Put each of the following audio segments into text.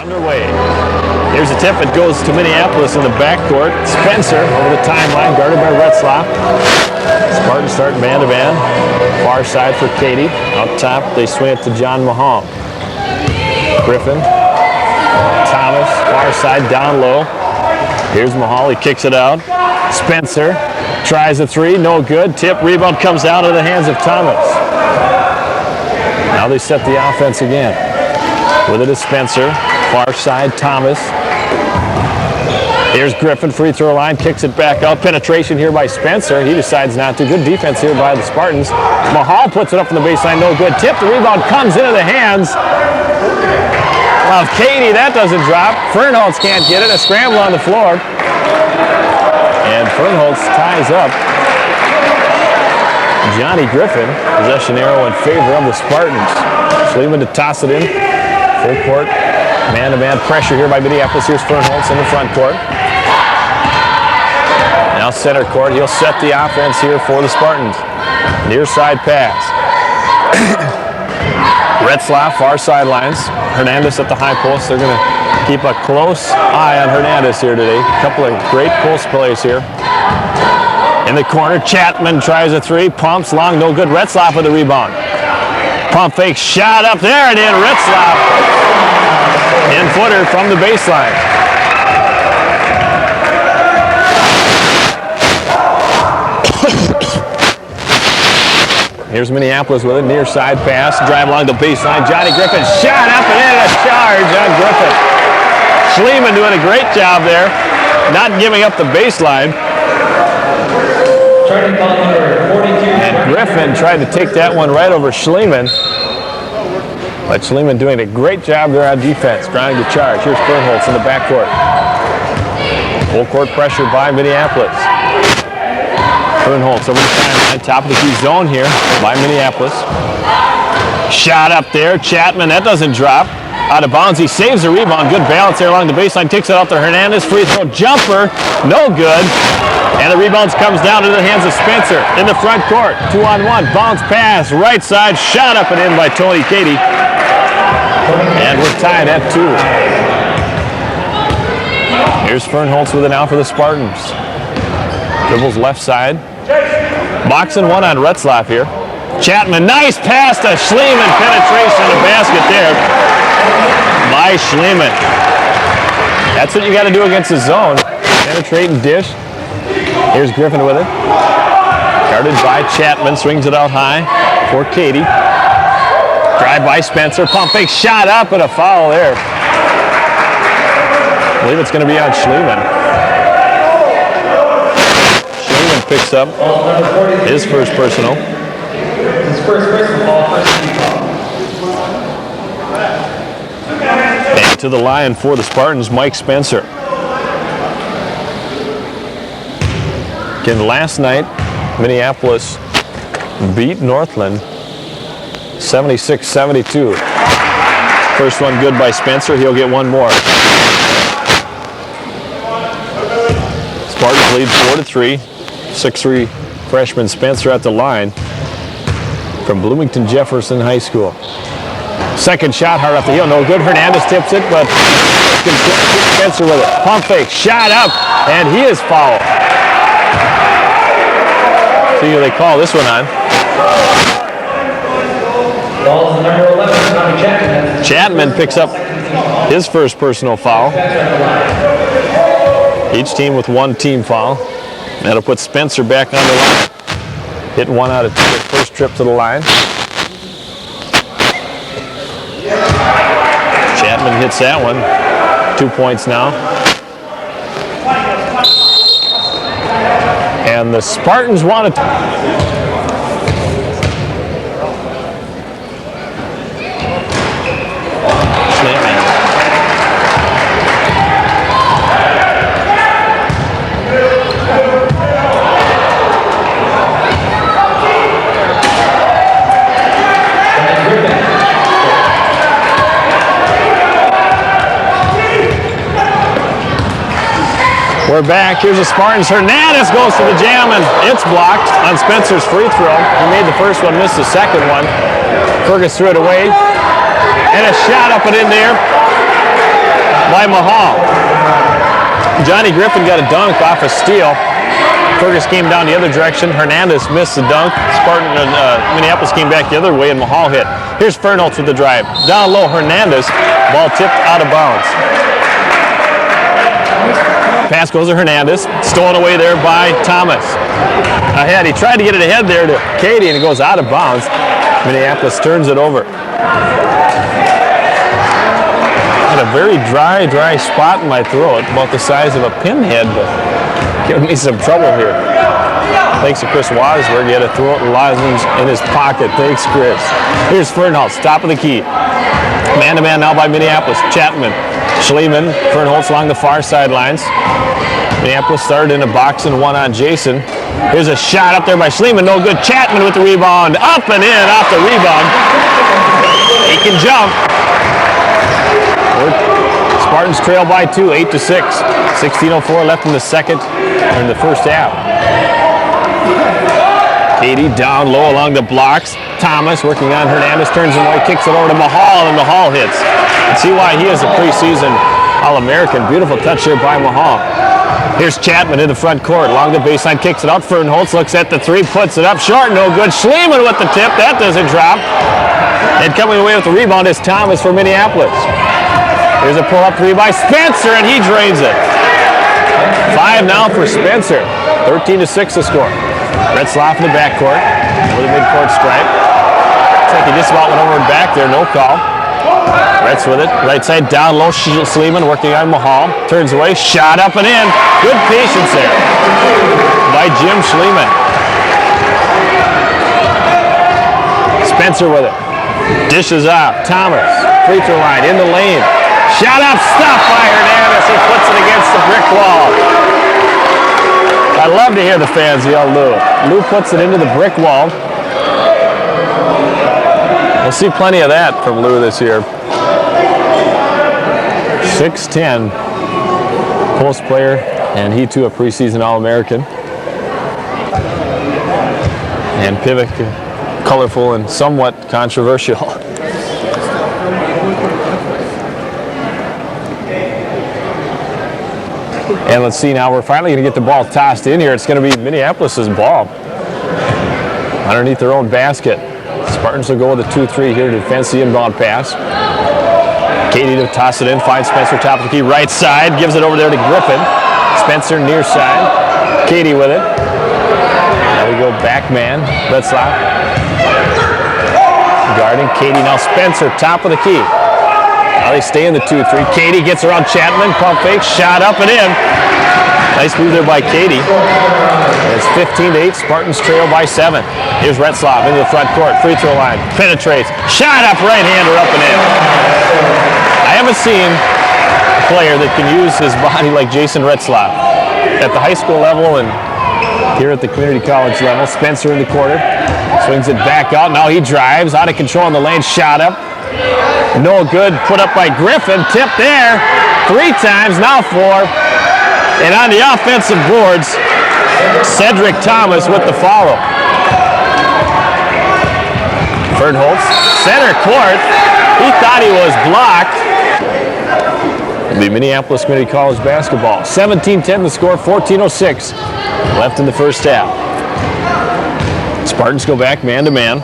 Underway. Here's a tip. It goes to Minneapolis in the backcourt. Spencer over the timeline, guarded by Retzlaff. Spartans start man-to-man. Far side for Katie. Out top, they swing it to John Mahal. Griffin. Thomas, far side, down low. Here's Mahal. He kicks it out. Spencer tries a three. No good. Tip. Rebound comes out of the hands of Thomas. Now they set the offense again. With it is Spencer. Far side, Thomas. Here's Griffin, free throw line, kicks it back out. Penetration here by Spencer. He decides not to. Good defense here by the Spartans. Mahal puts it up from the baseline, no good. Tip, the rebound comes into the hands of Katie. That doesn't drop. Fernholz can't get it. A scramble on the floor. And Fernholz ties up Johnny Griffin. Possession arrow in favor of the Spartans. Schliemann to toss it in. Full court. Man-to-man pressure here by Minneapolis. Here's Fernholz in the front court. Now center court. He'll set the offense here for the Spartans. Near side pass. Retzlaff, far sidelines. Hernandez at the high post. They're going to keep a close eye on Hernandez here today. A couple of great post plays here. In the corner, Chapman tries a three. Pumps long, no good. Retzlaff with the rebound. Pump fake, shot up there and in. Retzlaff. In-footer from the baseline. Here's Minneapolis with a near side pass. Drive along the baseline. Johnny Griffin shot up and in. A charge on Griffin. Schliemann doing a great job there. Not giving up the baseline. And Griffin tried to take that one right over Schliemann. But Schliemann doing a great job there on defense, trying to charge. Here's Fernholz in the backcourt. Full court pressure by Minneapolis. Fernholz over the timeline, top of the key zone here by Minneapolis. Shot up there, Chapman, that doesn't drop. Out of bounds, he saves the rebound. Good balance there along the baseline, takes it out to Hernandez. Free throw jumper, no good. And the rebound comes down to the hands of Spencer in the front court. 2-on-1, bounce pass, right side, shot up and in by Tony Katie. And we're tied at 2. Here's Fernholz with it now for the Spartans. Dribbles left side. Boxing one on Retzlaff here. Chapman, nice pass to Schliemann. Penetration in the basket there by Schliemann. That's what you got to do against the zone. Penetrate and dish. Here's Griffin with it. Guarded by Chapman. Swings it out high for Katie. Drive by Spencer. Pump fake. Shot up and a foul there. I believe it's going to be on Schliemann. Schliemann picks up his first personal. His first personal ball, first team foul. And to the line for the Spartans, Mike Spencer. Again, last night, Minneapolis beat Northland 76-72. First one good by Spencer. He'll get one more. Spartans lead 4-3. 6'3" freshman Spencer at the line from Bloomington Jefferson High School. Second shot hard off the heel. No good. Hernandez tips it, but Spencer with it. Pump fake. Shot up, and he is fouled. See who they call this one on. Ball is number 11, Tommy Chapman. Chapman picks up his first personal foul. Each team with one team foul. That'll put Spencer back on the line. Hit 1 out of 2 his first trip to the line. Chapman hits that one. 2 points now. And the Spartans want to... We're back. Here's the Spartans. Hernandez goes to the jam, and it's blocked on Spencer's free throw. He made the first one, missed the second one. Fergus threw it away. And a shot up and in there by Mahal. Johnny Griffin got a dunk off a steal. Fergus came down the other direction. Hernandez missed the dunk. Minneapolis came back the other way, and Mahal hit. Here's Fernholz with the drive. Down low, Hernandez. Ball tipped out of bounds. Pass goes to Hernandez. Stolen away there by Thomas. Ahead. He tried to get it ahead there to Katie, and it goes out of bounds. Minneapolis turns it over. Had a very dry spot in my throat, about the size of a pinhead, but giving me some trouble here. Thanks to Chris Wasberg. He had a throat lozenge in his pocket. Thanks, Chris. Here's Fernholz, top of the key. Man-to-man now by Minneapolis. Chapman, Schliemann, Fernholz along the far sidelines. Minneapolis started in a box and one on Jason. Here's a shot up there by Schliemann. No good. Chapman with the rebound. Up and in off the rebound. He can jump. Spartans trail by 2, 8-6. 16:04 left in the first half. Katie down low along the blocks. Thomas working on Hernandez, turns him away, kicks it over to Mahal, and Mahal hits. And see why he is a preseason All-American. Beautiful touch here by Mahal. Here's Chapman in the front court, along the baseline, kicks it out. Fernholz looks at the three, puts it up short, no good. Schliemann with the tip, that doesn't drop. And coming away with the rebound is Thomas for Minneapolis. Here's a pull-up three by Spencer, and he drains it. 5 now for Spencer. 13-6 the score. Retzlaff in the backcourt with a midcourt stripe. Looks like he just about went over and back there, no call. Retz with it, right side down low. Schliemann working on Mahal. Turns away, shot up and in. Good patience there by Jim Schliemann. Spencer with it. Dishes up. Thomas, free throw line, in the lane. Shot up, stopped by Hernandez. He puts it against the brick wall. I love to hear the fans yell Lou. Lou puts it into the brick wall. We'll see plenty of that from Lou this year. 6'10", post player, and he too a preseason All-American. And pivot, colorful and somewhat controversial. And let's see now, we're finally going to get the ball tossed in here. It's going to be Minneapolis's ball underneath their own basket. Spartans will go with a 2-3 here to defense the inbound pass. Katie to toss it in, finds Spencer top of the key, right side, gives it over there to Griffin. Spencer near side. Katie with it. Now we go back man, Retzlaff. Guarding Katie, now Spencer top of the key. Now they stay in the 2-3. Katie gets around Chapman, pump fake, shot up and in. Nice move there by Katie. It's 15-8, Spartans trail by 7. Here's Retzlaff into the front court, free throw line, penetrates, shot up, right-hander up and in. I haven't seen a player that can use his body like Jason Retzlaff. At the high school level and here at the community college level, Spencer in the quarter, swings it back out, now he drives, out of control in the lane, shot up. No good, put up by Griffin, tip there, 3 times, now 4. And on the offensive boards, Cedric Thomas with the follow. Fernholz, center court, he thought he was blocked. The Minneapolis Community College basketball, 17-10 the score, 14:06 left in the first half. Spartans go back man-to-man.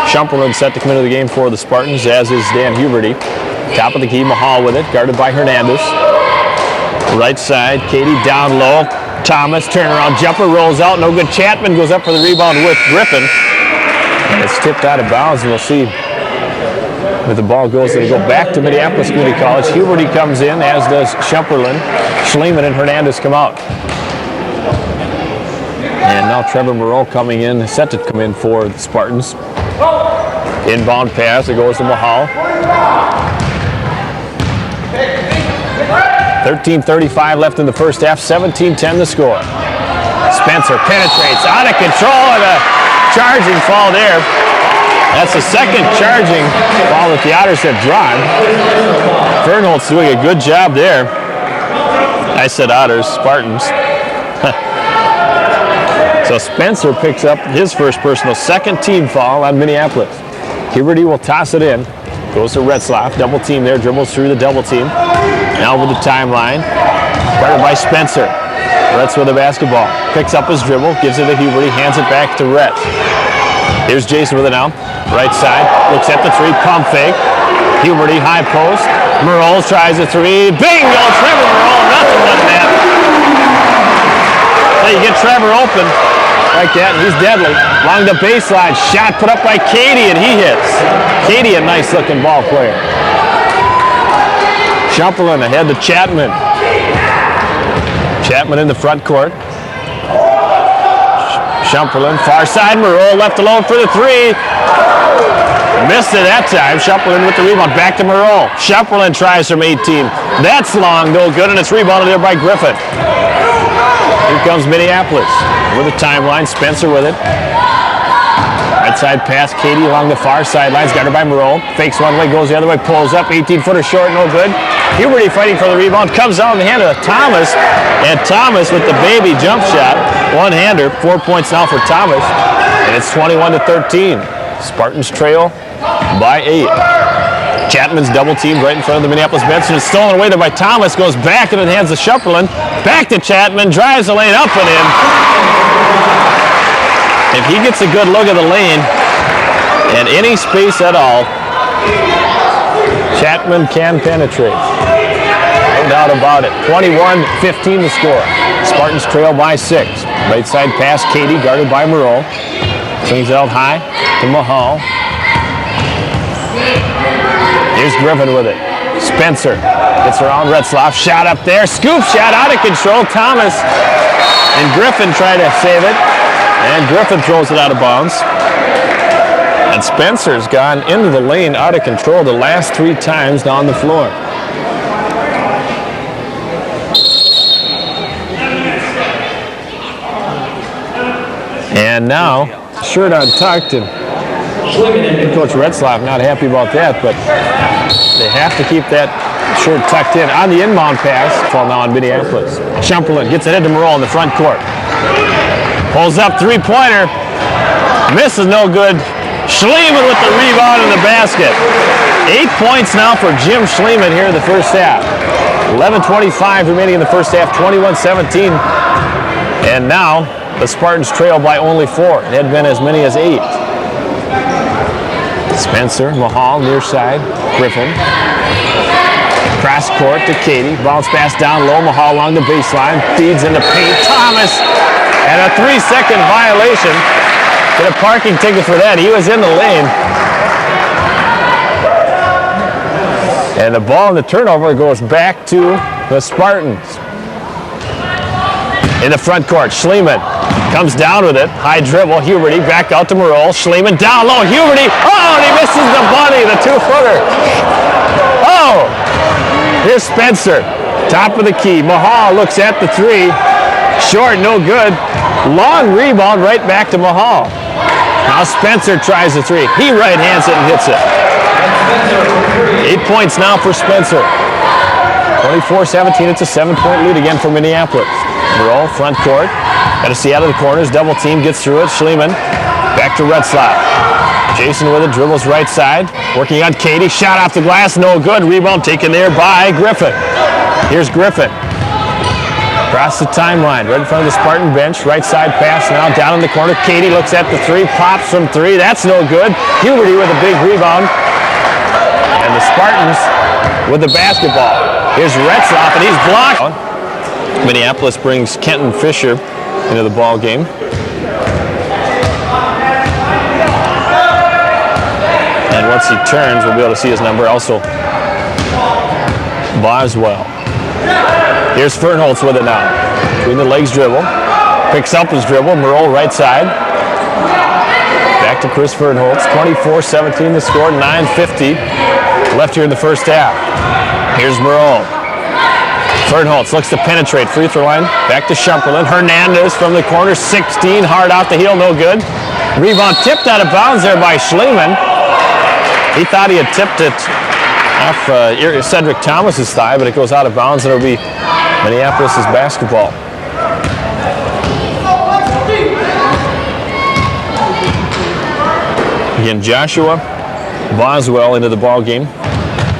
Shumperlin set to come into the game for the Spartans, as is Dan Huberty. Top of the key, Mahal with it, guarded by Hernandez. Right side, Katie down low. Thomas, turnaround jumper, rolls out, no good. Chapman goes up for the rebound with Griffin. And it's tipped out of bounds, and we'll see where the ball goes. It'll go back to Minneapolis Community College. Huberty comes in, as does Shumperlin. Schliemann and Hernandez come out. And now Trevor Moreau coming in, set to come in for the Spartans. Inbound pass, it goes to Mahal. 13:35 left in the first half, 17-10 the score. Spencer penetrates, out of control, and a charging foul there. That's the second charging foul that the Otters have drawn. Fernholz doing a good job there. I said Otters, Spartans. So Spencer picks up his first personal, second team foul on Minneapolis. Huberty will toss it in. Goes to Retzlaff, double team there, dribbles through the double team. Now with the timeline, guarded by Spencer. Retz with the basketball, picks up his dribble, gives it to Huberty, hands it back to Retz. Here's Jason with it now, right side, looks at the three, pump fake. Huberty, high post, Merle tries a three, bingo, Trevor Merle, nothing but that. Hey, you get Trevor open like that, and he's deadly. Along the baseline, shot put up by Katie, and he hits. Katie, a nice looking ball player. Shumperlin ahead to Chapman. Chapman in the front court. Shumperlin, far side, Merle left alone for the three. Missed it that time. Shumperlin with the rebound, back to Merle. Shumperlin tries from 18. That's long, no good, and it's rebounded there by Griffin. Here comes Minneapolis with a timeline. Spencer with it. Right side pass, Katie along the far sidelines, guarded by Merle. Fakes one way, goes the other way, pulls up, 18-footer short, no good. Huberty fighting for the rebound, comes out in the hand of Thomas, and Thomas with the baby jump shot, one-hander, 4 points now for Thomas, and it's 21-13. Spartans trail by 8. Chapman's double teamed right in front of the Minneapolis bench, and it's stolen away there by Thomas, goes back into the hands of Shumperlin, back to Chapman, drives the lane up and in. If he gets a good look at the lane and any space at all, Chapman can penetrate. No doubt about it. 21-15 to score. Spartans trail by 6. Right side pass, Katie, guarded by Merle. Swings it out high to Mahal. Here's Griffin with it. Spencer gets around Retzlaff. Shot up there. Scoop shot out of control. Thomas and Griffin try to save it. And Griffin throws it out of bounds. And Spencer's gone into the lane out of control the last 3 times down the floor. And now, shirt untucked, and Coach Retzlaff not happy about that, but they have to keep that shirt tucked in. On the inbound pass, fall now on Minneapolis. Shumperlin gets it into Merle in the front court. Pulls up, three-pointer. Misses, no good. Schliemann with the rebound in the basket. 8 points now for Jim Schliemann here in the first half. 11:25 remaining in the first half, 21-17. And now the Spartans trail by only 4. It had been as many as 8. Spencer, Mahal, near side, Griffin. Cross court to Katie. Bounce pass down low. Mahal along the baseline. Feeds in the paint. Thomas. And a 3-second violation. Get a parking ticket for that. He was in the lane. And the ball in the turnover goes back to the Spartans. In the front court, Schliemann comes down with it. High dribble. Huberty back out to Merle. Schliemann down low. Huberty. Oh, and he misses the bunny, the 2-footer. Oh! Here's Spencer. Top of the key. Mahal looks at the 3. Short, no good. Long rebound right back to Mahal. Now Spencer tries the 3. He right-hands it and hits it. 8 points now for Spencer. 24-17. It's a 7-point lead again for Minneapolis. Merle, front court. Got to see out of the corners. Double team gets through it. Schliemann back to Retzlaff. Jason with it. Dribbles right side. Working on Katie. Shot off the glass. No good. Rebound taken there by Griffin. Here's Griffin. Across the timeline, right in front of the Spartan bench. Right side pass now down in the corner. Katie looks at the 3, pops from 3. That's no good. Huberty with a big rebound. And the Spartans with the basketball. Here's Retzlaff, and he's blocked. Minneapolis brings Kenton Fisher into the ball game. And once he turns, we'll be able to see his number. Also, Boswell. Here's Fernholz with it now. Between the legs dribble. Picks up his dribble. Merle right side. Back to Chris Fernholz. 24-17 the score. 9:50 left here in the first half. Here's Merle. Fernholz looks to penetrate. Free throw line. Back to Shumperlin. Hernandez from the corner. 16. Hard off the heel. No good. Rebound tipped out of bounds there by Schliemann. He thought he had tipped it off Cedric Thomas's thigh, but it goes out of bounds, and it'll be Minneapolis' basketball. Again, Joshua Boswell into the ball game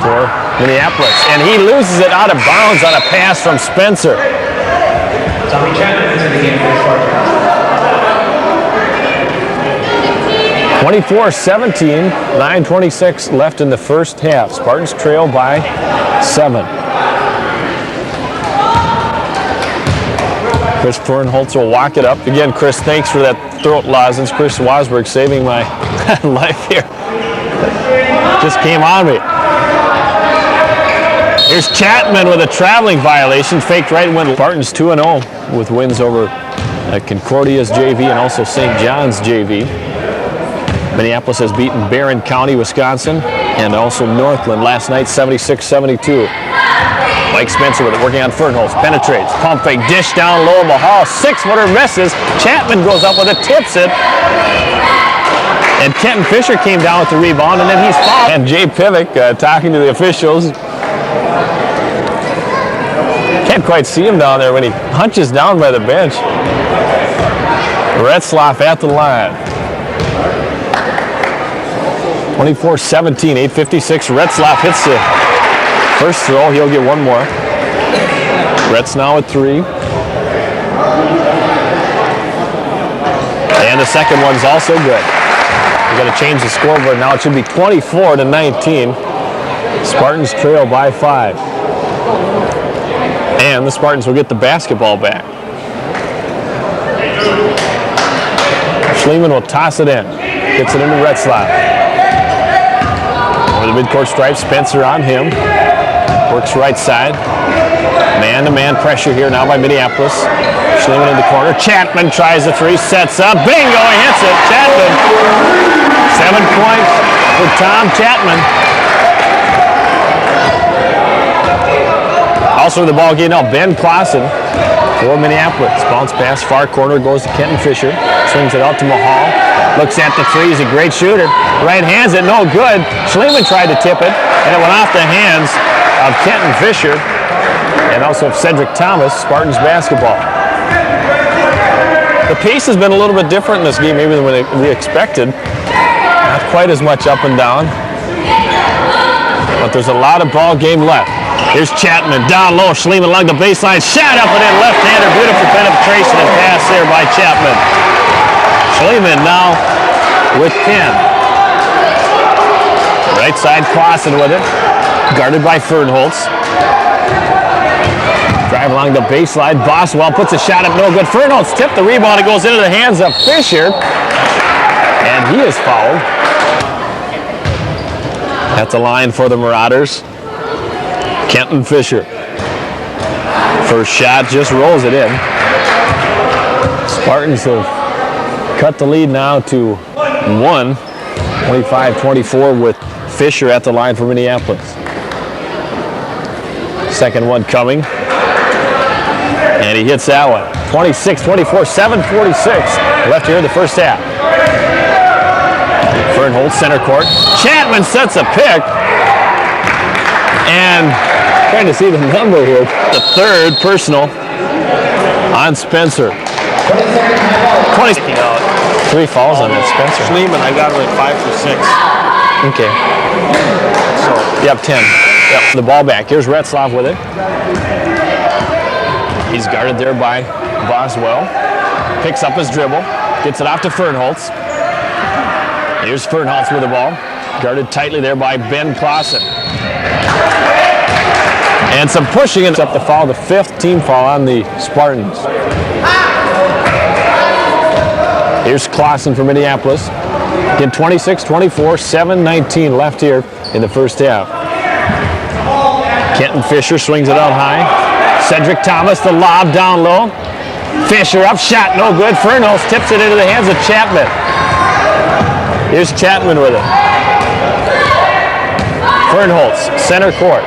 for Minneapolis. And he loses it out of bounds on a pass from Spencer. Tommy Chapman into the game for the Spartans. 24-17, 9:26 left in the first half. Spartans trail by 7. Chris Fernholtz will walk it up. Again, Chris, thanks for that throat lozenge. Chris Wasberg saving my life here. Just came on me. Here's Chapman with a traveling violation. Faked right and went. Spartans 2-0 with wins over Concordia's JV and also St. John's JV. Minneapolis has beaten Barron County, Wisconsin, and also Northland last night, 76-72. Mike Spencer with it, working on Fernholtz, penetrates, pump fake, dish down low, Mahal, 6-footer misses. Chapman goes up with it, tips it. And Kenton Fisher came down with the rebound, and then he's fouled. And Jay Pivick talking to the officials. Can't quite see him down there when he hunches down by the bench. Retzlaff at the line. 24-17, 8:56. Retzlaff hits the first throw. He'll get one more. Retz now at 3. And the second one's also good. We got to change the scoreboard now. It should be 24-19. Spartans trail by 5. And the Spartans will get the basketball back. Schliemann will toss it in. Gets it into Retzlaff. Over the midcourt stripe, Spencer on him. Works right side. Man-to-man pressure here now by Minneapolis. Schliemann in the corner. Chapman tries the 3, sets up. Bingo, he hits it. Chapman. 7 points for Tom Chapman. Also in the ball game now, Ben Clausen for Minneapolis. Bounce pass, far corner, goes to Kenton Fisher. Swings it out to Mahal. Looks at the 3, he's a great shooter. Right hands it, no good. Schliemann tried to tip it, and it went off the hands of Kenton Fisher and also of Cedric Thomas. Spartans basketball. The pace has been a little bit different in this game maybe than we expected. Not quite as much up and down, but there's a lot of ball game left. Here's Chapman down low, Schliemann along the baseline, shot up and in left-hander, beautiful penetration and pass there by Chapman. Schliemann now with 10. Right side, Clausen with it, guarded by Fernholtz. Drive along the baseline, Boswell puts a shot up, no good. Fernholtz tipped the rebound, it goes into the hands of Fisher, and he is fouled. At the line for the Marauders, Kenton Fisher. First shot just rolls it in. Spartans have cut the lead now to 1, 25-24 with Fisher at the line for Minneapolis. Second one coming. And he hits that one. 26-24, 7:46 left here in the first half. Fernholtz center court. Chapman sets a pick. And trying to see the number here. The third personal on Spencer. 20. 3 fouls on that Spencer. Schliemann, I got him at 5 for 6. Okay. So, yep, 10. Yep, the ball back. Here's Retzlaff with it. He's guarded there by Boswell. Picks up his dribble. Gets it off to Fernholtz. Here's Fernholtz with the ball. Guarded tightly there by Ben Clausen. And some pushing. It's up the foul, the 5th team foul on the Spartans. Here's Clausen for Minneapolis. Again, 26-24, 7:19 left here in the first half. Kenton Fisher swings it out high. Cedric Thomas, the lob down low. Fisher up, shot no good. Fernholtz tips it into the hands of Chapman. Here's Chapman with it. Fernholtz, center court.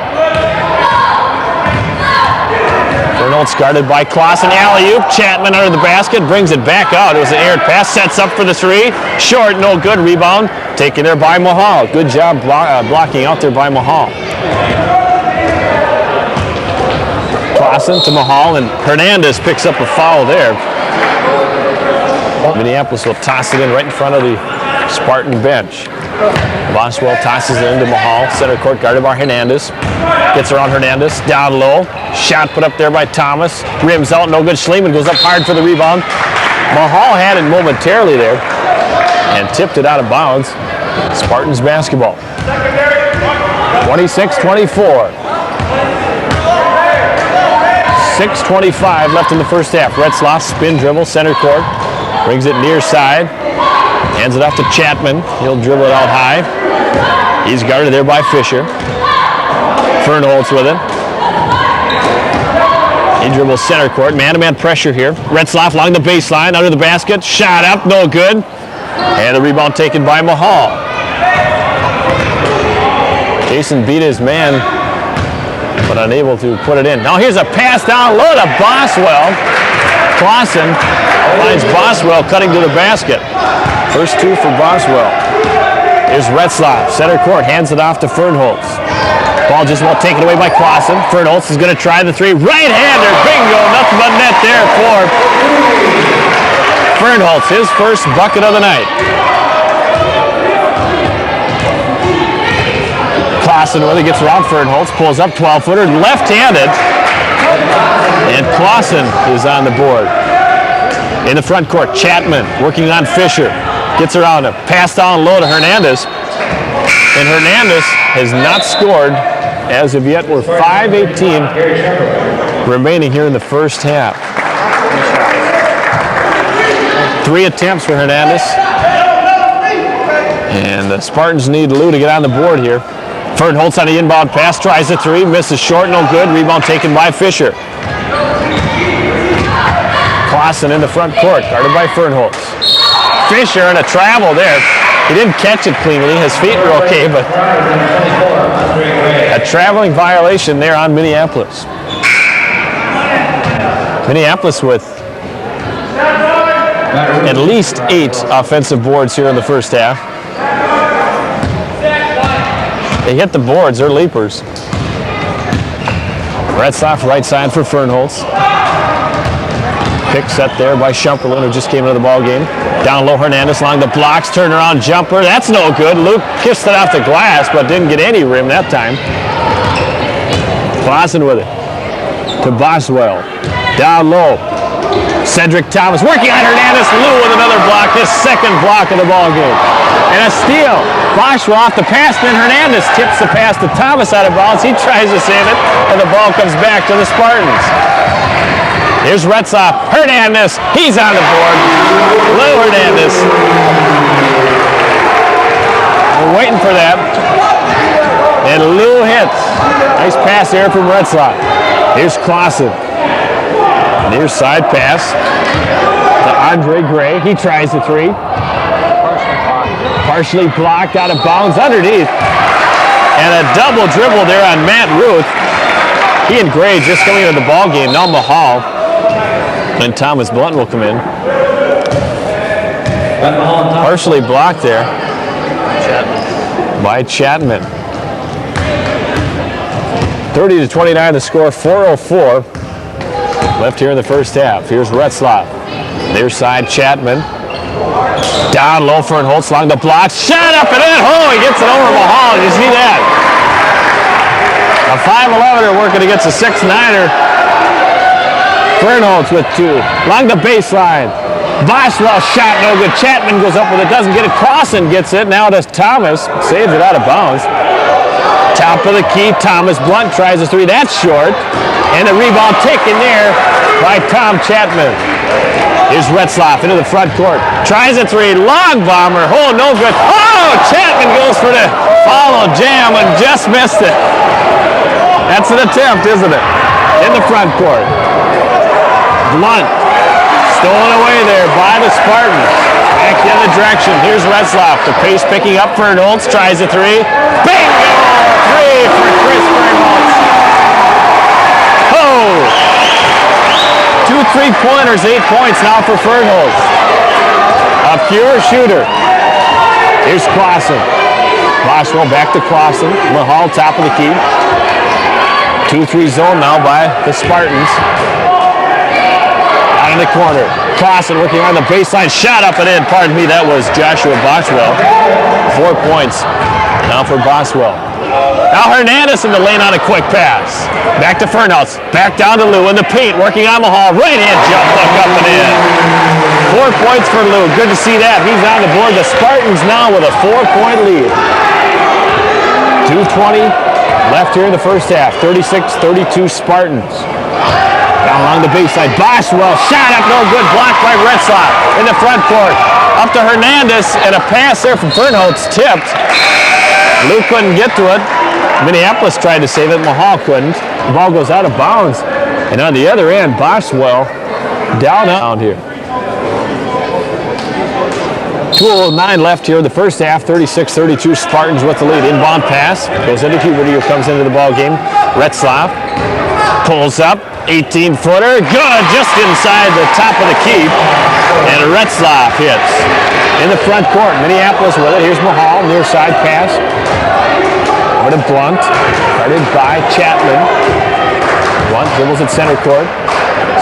Fernholtz guarded by Clausen. Alley-oop, Chapman under the basket, brings it back out. It was an aired pass, sets up for the 3. Short, no good, rebound. Taken there by Mahal. Good job blocking out there by Mahal. Clausen to Mahal, and Hernandez picks up a foul there. Minneapolis will toss it in right in front of the Spartan bench. Boswell tosses it into Mahal. Center court guarded by Hernandez. Gets around Hernandez. Down low. Shot put up there by Thomas. Rims out. No good. Schliemann goes up hard for the rebound. Mahal had it momentarily there and tipped it out of bounds. Spartans basketball. 26-24. 6:25 left in the first half. Retzlaff spin dribble, center court. Brings it near side. Hands it off to Chapman. He'll dribble it out high. He's guarded there by Fisher. Fernholz with it. He dribbles center court. Man-to-man pressure here. Retzlaff along the baseline, under the basket. Shot up, no good. And the rebound taken by Mahal. Jason beat his man, but unable to put it in. Now here's a pass down low to Boswell. Clausen finds Boswell cutting to the basket. First two for Boswell. Here's Retzlaff, center court, hands it off to Fernholz. Ball just about taken away by Clausen. Fernholz is going to try the three. Right-hander, bingo, nothing but net there for Fernholz, his first bucket of the night. Clausen, whether he gets around Fernholz, pulls up 12-footer, left-handed. And Clausen is on the board. In the front court, Chapman working on Fisher. Gets around him. Pass down low to Hernandez. And Hernandez has not scored as of yet. We're 5:18 remaining here in the first half. 3 attempts for Hernandez. And the Spartans need Lou to get on the board here. Fernholz on the inbound pass, tries the three, misses short, no good. Rebound taken by Fisher. Clausen in the front court, guarded by Fernholz. Fisher in a travel there. He didn't catch it cleanly. His feet were okay, but a traveling violation there on Minneapolis. Minneapolis with at least 8 offensive boards here in the first half. They hit the boards, they're leapers. Retzlaff right side for Fernholz. Pick set there by Shumperlin, who just came into the ball game. Down low, Hernandez along the blocks, turnaround jumper. That's no good. Luke kissed it off the glass, but didn't get any rim that time. Clausen with it to Boswell. Down low, Cedric Thomas working on Hernandez. Lou with another block, his second block of the ball game. And a steal. Boswell off the pass, then Hernandez tips the pass to Thomas out of bounds. He tries to save it, and the ball comes back to the Spartans. Here's Retzlaff. Hernandez, he's on the board. Lou Hernandez. We're waiting for that. And Lou hits. Nice pass there from Retzlaff. Here's Clausen. Near side pass to Andre Gray. He tries the three. Partially blocked out of bounds underneath. And a double dribble there on Matt Ruth. He and Gray just coming into the ball game. Now Mahal. And Thomas Blunt will come in. Partially blocked there by Chapman. 30-29 the score, 4:04 left here in the first half. Here's Retzlaff. Near side, Chapman. Down low, Fernholz along the block. Shot up and in. Oh, he gets it over Mahal. You see that? A 5'11" working against a 6'9". Fernholz with 2. Along the baseline. Boswell shot no good. Chapman goes up with it. Doesn't get it. Clausen gets it. Now to Thomas. Saves it out of bounds. Top of the key. Thomas Blunt tries a three. That's short. And the rebound taken there by Tom Chapman. Here's Retzlaff into the front court. Tries a three. Long bomber. Oh, no good. Oh, Chapman goes for the follow jam and just missed it. That's an attempt, isn't it? In the front court. Blunt. Stolen away there by the Spartans. Back the other direction. Here's Retzlaff. The pace picking up. Fernholz tries a three. Bingo! 3 for Chris Fernholz. Oh! 2 3-pointers, 8 points now for Fernholz. A pure shooter. Here's Clausen. Boswell back to Clausen. Mahal top of the key. 2-3 zone now by the Spartans. Down in the corner. Clausen working on the baseline. Shot up and in. Pardon me, that was Joshua Boswell. 4 points now for Boswell. Now Hernandez in the lane on a quick pass. Back to Fernholz. Back down to Lou in the paint. Working on Mahal. Right hand jump hook up and in. 4 points for Lou. Good to see that. He's on the board. The Spartans now with a 4-point lead. 2:20 left here in the first half. 36-32 Spartans. Down along the baseline. Boswell shot up, no good. Blocked by Retzlaff in the front court. Up to Hernandez, and a pass there from Fernholz tipped. Lou couldn't get to it. Minneapolis tried to save it. Mahal couldn't. The ball goes out of bounds. And on the other end, Boswell down here. 2:09 left here in the first half. 36-32 Spartans with the lead. Inbound pass. Goes into Huberty, who comes into the ball game. Retzlaff pulls up. 18-footer. Good. Just inside the top of the key. And Retzlaff hits. In the front court. Minneapolis with it. Here's Mahal. Near side pass. Over to Blunt. Guarded by Chapman. Blunt dribbles at center court.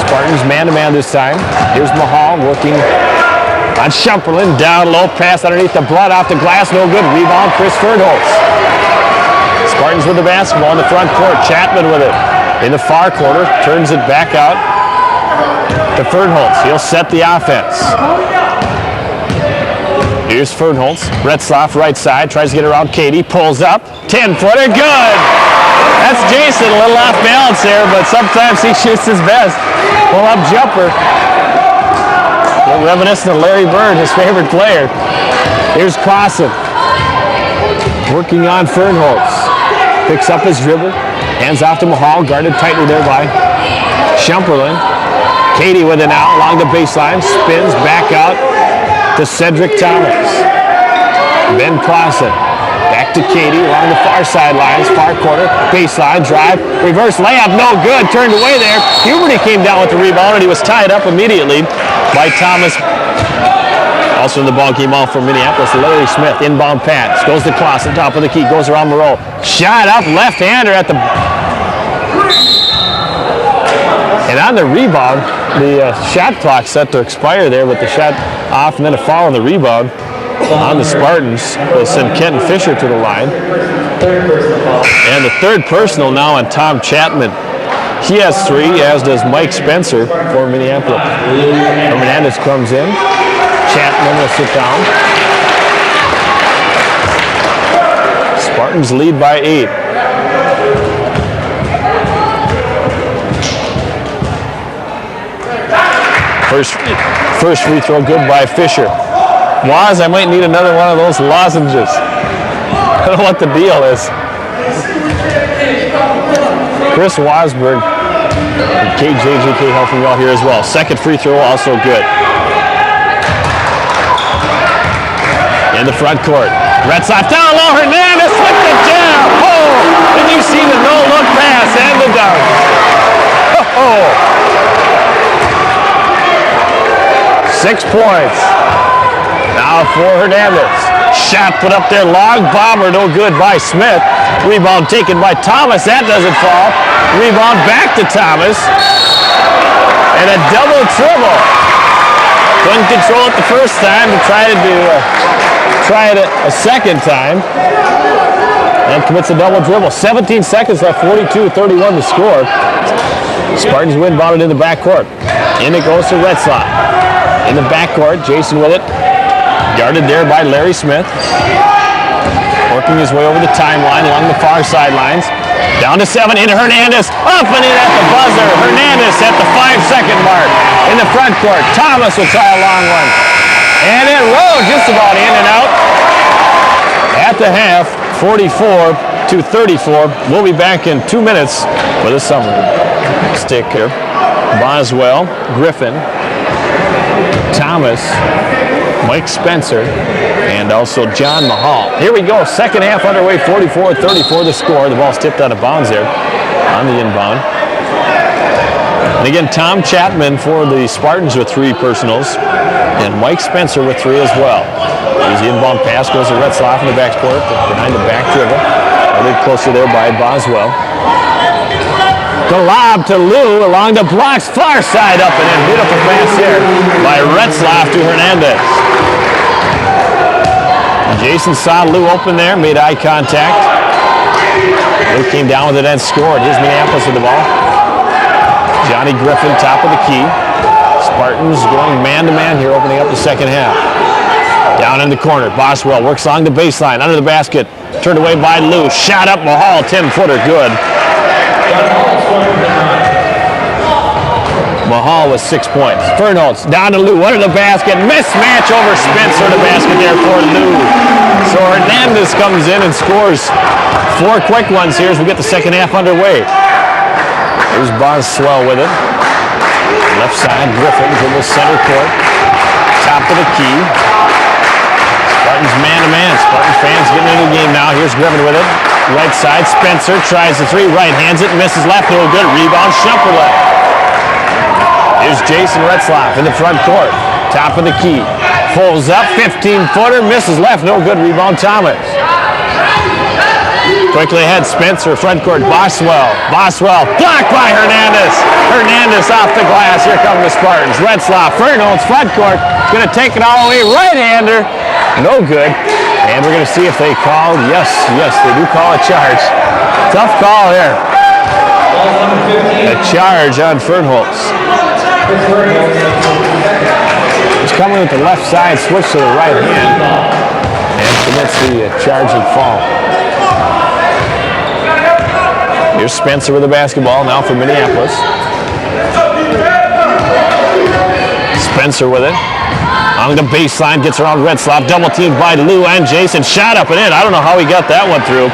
Spartans man-to-man this time. Here's Mahal working on Shumperlin. Down low. Pass underneath the Blunt. Off the glass. No good. Rebound. Chris Fernholz. Spartans with the basketball in the front court. Chapman with it. In the far corner. Turns it back out to Fernholz. He'll set the offense. Here's Fernholz. Retzlaff right side. Tries to get around Katie. Pulls up. 10-footer. Good. That's Jason. A little off balance there, but sometimes he shoots his best. Pull-up jumper. A little reminiscent of Larry Bird, his favorite player. Here's Clausen. Working on Fernholz. Picks up his dribble. Hands off to Mahal. Guarded tightly there by Shumperlin. Katie with it out along the baseline. Spins back out to Cedric Thomas. Ben Clausen. Back to Katie along the far sidelines. Far corner. Baseline drive. Reverse layup. No good. Turned away there. Huberty came down with the rebound and he was tied up immediately by Thomas. Also in the ball game off for Minneapolis, Larry Smith. Inbound pass. Goes to Clausen. Top of the key. Goes around Moreau. Shot up. Left-hander at the... And on the rebound, the shot clock set to expire there, but the shot off and then a foul on the rebound on the Spartans will send Kenton Fisher to the line. And the third personal now on Tom Chapman. He has 3, as does Mike Spencer for Minneapolis. Hernandez comes in. Chapman will sit down. Spartans lead by 8. First free throw good by Fisher. Waz, I might need another one of those lozenges. I don't know what the deal is. Chris Wasberg and KJJK helping you out here as well. Second free throw also good. In the front court. Retzlaff down low. Hernandez with the jam. Oh! Did you see the no-look pass and the dunk? Oh! 6 points. Now for Hernandez. Shot put up there. Long bomber. No good by Smith. Rebound taken by Thomas. That doesn't fall. Rebound back to Thomas. And a double dribble. Couldn't control it the first time. Try it a second time. And commits a double dribble. 17 seconds left. 42-31 to score. Spartans win, bought it in the backcourt. In it goes to Retzlaff. In the backcourt, Jason with it. Guarded there by Larry Smith. Working his way over the timeline along the far sidelines. Down to 7, into Hernandez. Up and in at the buzzer. Hernandez at the 5-second mark. In the front court, Thomas will try a long one. And it rolled just about in and out. At the half, 44-34. We'll be back in 2 minutes for the summary. Stick here. Boswell, Griffin, Thomas, Mike Spencer, and also John Mahal. Here we go. Second half underway. 44-34 the score. The ball's tipped out of bounds there on the inbound. And again, Tom Chapman for the Spartans with 3 personals, and Mike Spencer with 3 as well. Easy inbound pass goes to Retzlaff in the backcourt behind the back dribble. A little closer there by Boswell. The lob to Lou along the blocks, far side up and in. Beautiful pass here by Retzlaff to Hernandez. Jason saw Lou open there, made eye contact. Lou came down with it and scored. Here's Minneapolis with the ball. Johnny Griffin, top of the key. Spartans going man-to-man here, opening up the second half. Down in the corner, Boswell works along the baseline, under the basket. Turned away by Lou. Shot up Mahal, 10-footer, good. Mahal with 6 points. Fernholz down to Lou, under the basket. Mismatch over Spencer, the basket there for Lou. So Hernandez comes in and scores 4 quick ones here as we get the second half underway. Here's Boswell with it. Left side, Griffin dribbles center court. Top of the key. Spartans man-to-man. Spartans fans getting into the game now. Here's Griffin with it. Right side, Spencer tries the three. Right hands it, misses left. No good. Rebound, Shumperlet. Here's Jason Retzlaff in the front court. Top of the key. Pulls up, 15-footer, misses left. No good. Rebound, Thomas. Quickly ahead, Spencer, front court, Boswell. Boswell, blocked by Hernandez. Hernandez off the glass. Here come the Spartans. Retzlaff, Fernholz, front court. Going to take it all the way. Right-hander. No good. And we're going to see if they called. Yes, they do call a charge. Tough call here. A charge on Fernholz. He's coming with the left side, switch to the right hand. And commits the charging foul. Here's Spencer with the basketball now for Minneapolis. Spencer with it. On the baseline, gets around Retzlaff. Double teamed by Lou and Jason. Shot up and in. I don't know how he got that one through.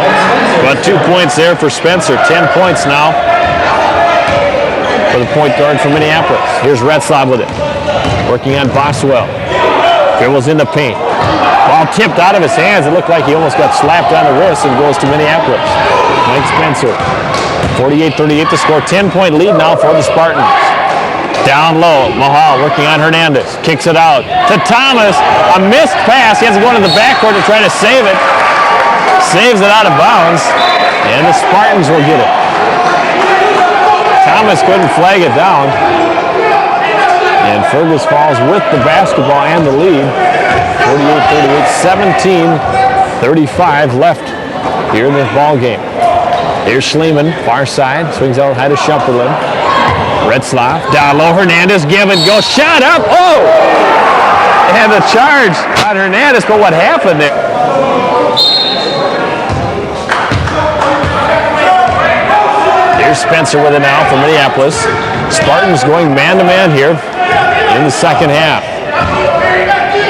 But 2 points there for Spencer. 10 points now for the point guard from Minneapolis. Here's Retzlaff with it. Working on Boswell. Dribbles in the paint. Ball tipped out of his hands. It looked like he almost got slapped on the wrist and goes to Minneapolis. Mike Spencer. 48-38 to score. 10-point lead now for the Spartans. Down low, Mahal working on Hernandez. Kicks it out to Thomas. A missed pass. He has to go into the backcourt to try to save it. Saves it out of bounds. And the Spartans will get it. Thomas couldn't flag it down. And Fergus falls with the basketball and the lead. 48-38, 17-35 left here in this ball game. Here's Schliemann, far side, swings out high to Shumperlin. Retzlaff, down low, Hernandez, give and go, shot up, oh! And a charge on Hernandez, but what happened there? Here's Spencer with it now from Minneapolis. Spartans going man-to-man here in the second half.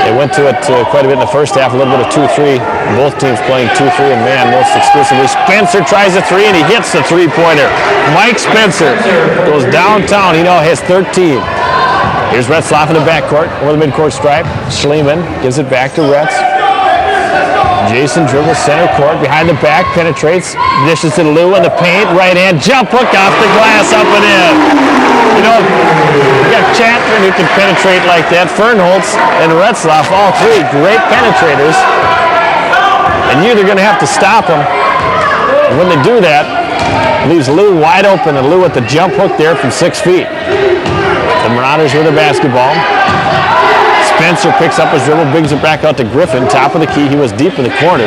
They went to it quite a bit in the first half, a little bit of 2-3. Both teams playing 2-3 and man most exclusively. Spencer tries a three and he hits the three-pointer. Mike Spencer goes downtown. He now has 13. Here's Retzlaff in the backcourt over the midcourt stripe. Schliemann gives it back to Retz. Jason dribbles center court behind the back, penetrates, dishes to Lou in the paint, right hand, jump hook off the glass, up and in. You know, you got Chapman who can penetrate like that, Fernholz and Retzlaff, all three great penetrators. And you're either going to have to stop them. And when they do that, it leaves Lou wide open, and Lou at the jump hook there from 6 feet. The Marauders with the basketball. Spencer picks up his dribble, brings it back out to Griffin. Top of the key, he was deep in the corner.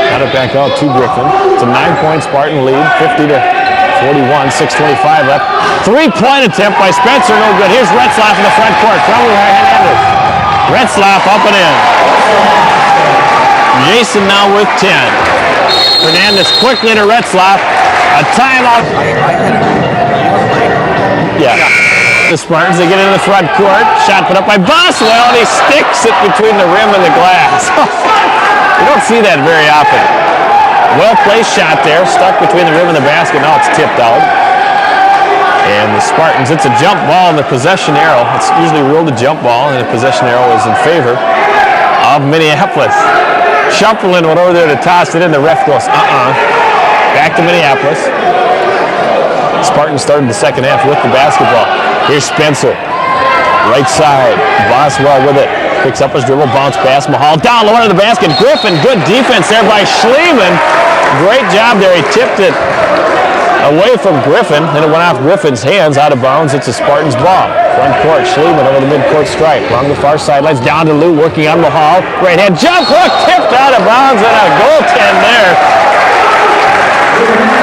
Got it back out to Griffin. It's a 9-point Spartan lead, 50-41, 6:25 left. Three-point attempt by Spencer, no good. Here's Retzlaff in the front court, from Hernandez. Retzlaff up and in. Jason now with 10. Hernandez quickly to Retzlaff. A timeout. Yeah. The Spartans, they get into the front court. Shot put up by Boswell, and he sticks it between the rim and the glass. You don't see that very often. Well-placed shot there, stuck between the rim and the basket. Now it's tipped out. And the Spartans, it's a jump ball in the possession arrow. It's usually ruled a jump ball, and the possession arrow is in favor of Minneapolis. Shumperlin went over there to toss it in. The ref goes, Back to Minneapolis. Spartans started the second half with the basketball. Here's Spencer. Right side. Boswell with it. Picks up his dribble. Bounce pass. Mahal down low under the basket. Griffin. Good defense there by Schliemann. Great job there. He tipped it away from Griffin, and it went off Griffin's hands, out of bounds. It's a Spartans ball. Front court, Schliemann over the midcourt stripe. Along the far sidelines, down to Lou, working on Mahal. Right hand jump hook, tipped out of bounds, and a goaltend there.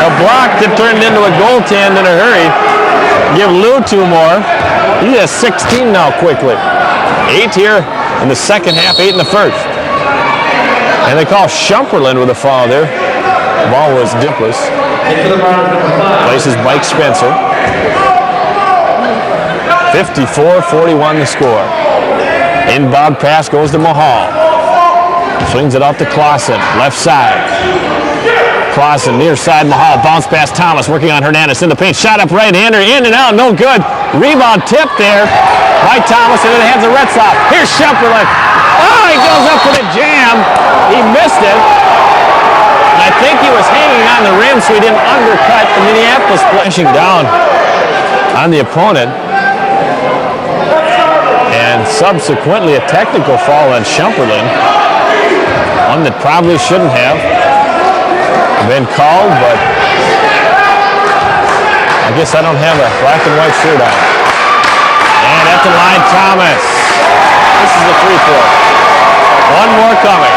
A block that turned into a goaltend in a hurry. Give Lou 2 more. He has 16 now quickly. 8 here in the second half, 8 in the first. And they call Shumperlin with a foul there. The ball was Diplis. Places Mike Spencer. 54-41 the score. Inbound pass goes to Mahal. Swings it out to Clausen, left side. Clausen, near side, Mahal, bounce pass Thomas, working on Hernandez in the paint. Shot up right-hander, in and out, no good. Rebound tip there by Thomas into the hands of Retzlaff. Here's Shumperlin. Oh, he goes up for the jam. He missed it. And I think he was hanging on the rim so he didn't undercut the Minneapolis splashing down on the opponent. And subsequently a technical foul on Shumperlin. One that probably shouldn't have been called, but I guess I don't have a black and white shirt on. And at the line, Thomas. This is the 3-4. One more coming.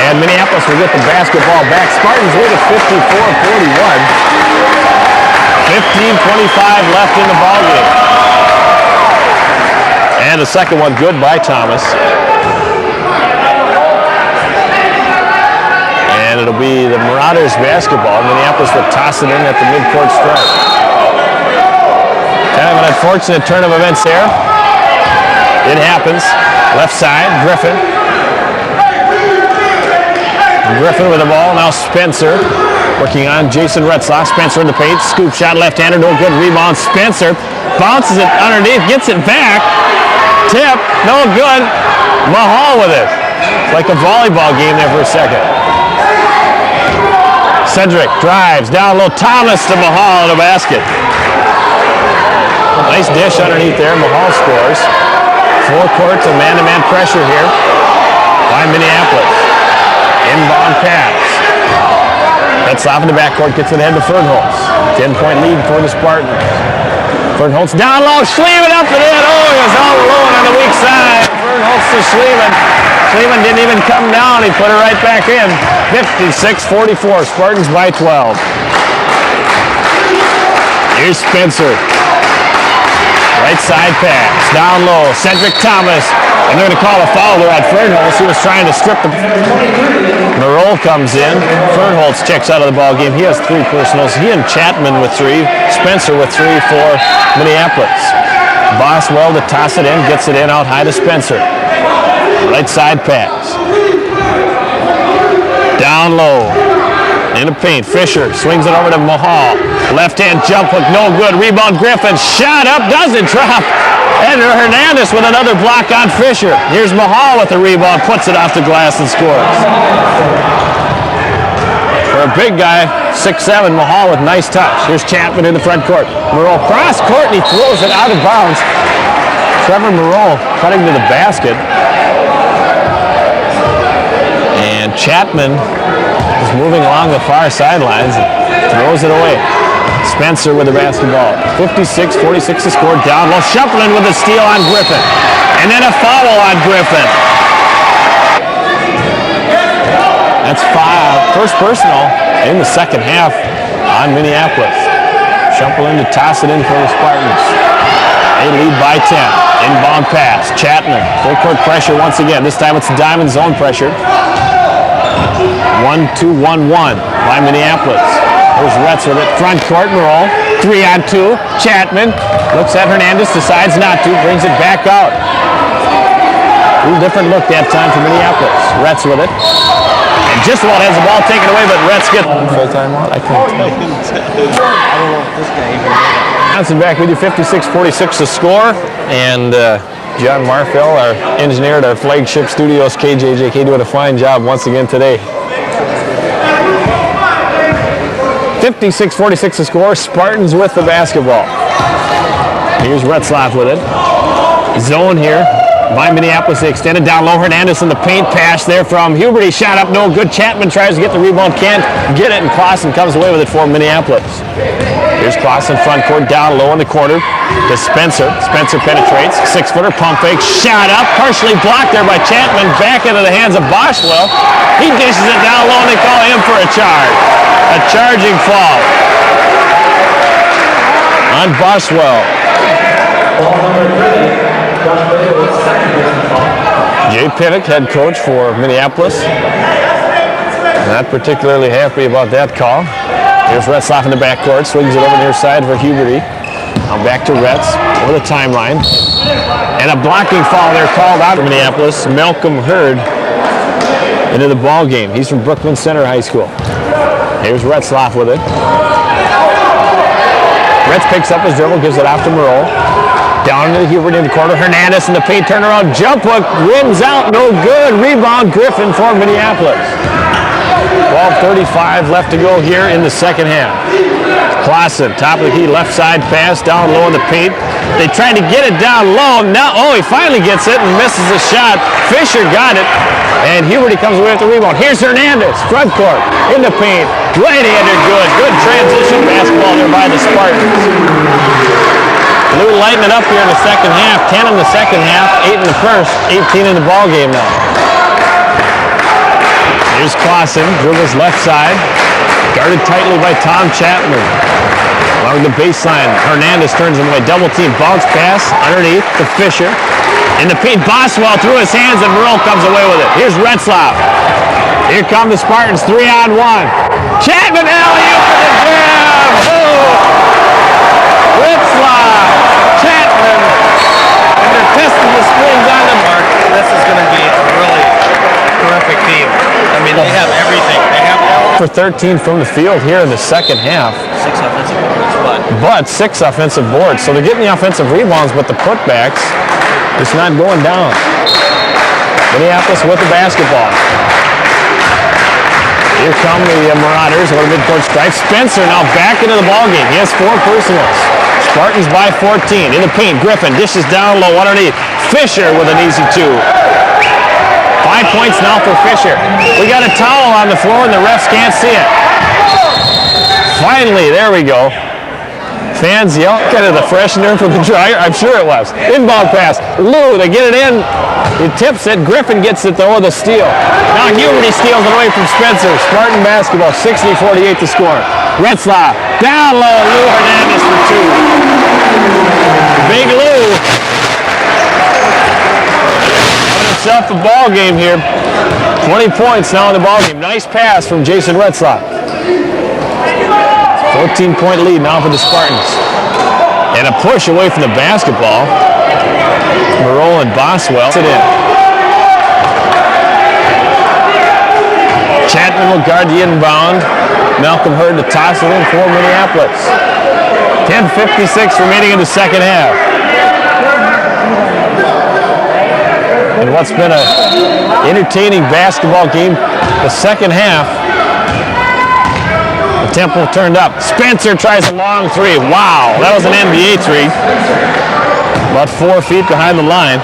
And Minneapolis will get the basketball back. Spartans lead at 54-41. 15:25 left in the ballgame. And the second one good by Thomas. And it'll be the Marauders basketball. Minneapolis will toss it in at the midcourt stripe. Kind of an unfortunate turn of events there. It happens. Left side, Griffin. Griffin with the ball. Now Spencer working on Jason Retzlaff. Spencer in the paint. Scoop shot left-hander. No good. Rebound. Spencer bounces it underneath. Gets it back. Tip. No good. Mahal with it. It's like a volleyball game there for a second. Cedric drives down low. Thomas to Mahal in a basket. Nice dish underneath there. Mahal scores. Full court to man-to-man pressure here by Minneapolis. Inbound pass. Retzlaff in the backcourt gets it ahead to Fernholz. 10-point lead for the Spartans. Fernholz down low. Schliemann up and in. Oh, he was all alone on the weak side. Fernholz to Schliemann. Schliemann didn't even come down. He put it right back in. 56-44. Spartans by 12. Here's Spencer. Right side pass. Down low. Cedric Thomas. And they're going to call a foul there at Fernholz. He was trying to strip the... Merrill comes in. Fernholz checks out of the ball game. He has 3 personals. He and Chapman with 3. Spencer with 3 for Minneapolis. Boswell to toss it in. Gets it in out high to Spencer. Right side pass. Down low. In the paint. Fisher swings it over to Mahal. Left hand jump hook. No good. Rebound Griffin. Shot up. Doesn't drop. And Hernandez with another block on Fisher. Here's Mahal with the rebound. Puts it off the glass and scores. For a big guy, 6'7", Mahal with nice touch. Here's Chapman in the front court. Moreau cross court and he throws it out of bounds. Trevor Moreau cutting to the basket. And Chapman is moving along the far sidelines and throws it away. Spencer with the basketball. 56-46 to score. Down low. Shumperlin with a steal on Griffin. And then a foul on Griffin. That's 5. First personal in the second half on Minneapolis. Shumperlin to toss it in for the Spartans. They lead by 10. Inbound pass. Chapman. Full court pressure once again. This time it's diamond zone pressure. 1-2-1-1 by Minneapolis. There's Retz with it. Front court roll. 3-on-2. Chapman looks at Hernandez, decides not to, brings it back out. A little different look that time for Minneapolis. Retz with it. And just about has the ball taken away, but Retz gets full-time out. I couldn't tell. I don't know if this guy even knows. Johnson back with you. 56-46 to score. And John Marfell, our engineer at our flagship studios, KJJK, doing a fine job once again today. 56-46 to score. Spartans with the basketball. Here's Retzlaff with it. Zone here. by Minneapolis. They extended down low. Hernandez in the paint. Pass there from Huberty. Shot up, no good. Chapman tries to get the rebound. Can't get it, and Clausen comes away with it for Minneapolis. Here's Clausen front court, down low in the corner to Spencer. Spencer penetrates. 6-footer pump fake. Shot up. Partially blocked there by Chapman. Back into the hands of Boschwell. He dishes it down low, and they call him for a charge. A charging foul on Boschwell. Ball number 30. Josh Baker with second personal foul. Jay Pinnock, head coach for Minneapolis. Not particularly happy about that call. Here's Retzlaff in the backcourt. Swings it over near side for Huberty. Now back to Retz over the timeline. And a blocking foul there called out of Minneapolis. Malcolm Hurd into the ball game. He's from Brooklyn Center High School. Here's Retzlaff with it. Retz picks up his dribble, gives it off to Merle. Down to Hubert in the corner. Hernandez in the paint, turnaround, jump hook, rims out, no good. Rebound, Griffin for Minneapolis. 12:35 left to go here in the second half. Clausen, top of the key, left side pass, down low in the paint. They tried to get it down low. Now, he finally gets it and misses the shot. Fisher got it, and Huberty comes away with the rebound. Here's Hernandez, front court, in the paint. Right-handed, good. Good transition basketball there by the Spartans. Blue lighting it up here in the second half. 10 in the second half, 8 in the first, 18 in the ball game now. Here's Clausen, dribbles left side. Guarded tightly by Tom Chapman. Along the baseline, Hernandez turns him away. Double team, bounce pass underneath to Fisher. In the paint, Boswell through his hands, and Merle comes away with it. Here's Retzlaff. Here come the Spartans, 3-on-1. Chapman alley-oop for the jam. Retzlaff, Chapman, and they're testing the springs on the mark. This is going to be a really terrific team. I mean, they have everything. They have for 13 from the field here in the second half. 6 offensive boards, but 6 offensive boards. So they're getting the offensive rebounds, but the putbacks, it's not going down. Minneapolis with the basketball. Here come the Marauders over the midcourt stripe. Spencer now back into the ballgame. He has 4 personals. Spartans by 14. In the paint, Griffin dishes down low underneath. Fisher with an easy 2. 5 points now for Fisher. We got a towel on the floor and the refs can't see it. Finally, there we go. Fans yell, kind of the freshener from the dryer. I'm sure it was. Inbound pass. Lou, they get it in. He tips it. Griffin gets it though with a steal. Now Huberty steals it away from Spencer. Spartan basketball, 60-48 to score. Retzlaff, down low. Lou Hernandez for 2. Big Lou. Himself a ball game here. 20 points now in the ball game. Nice pass from Jason Retzlaff. 14-point lead now for the Spartans. And a push away from the basketball. Moreau and Boswell sit in. Chapman will guard the inbound. Malcolm Hurd to toss it in for Minneapolis. 10:56 remaining in the second half. And what's been an entertaining basketball game, the second half, the tempo turned up. Spencer tries a long 3. Wow, that was an NBA 3. About 4 feet behind the line.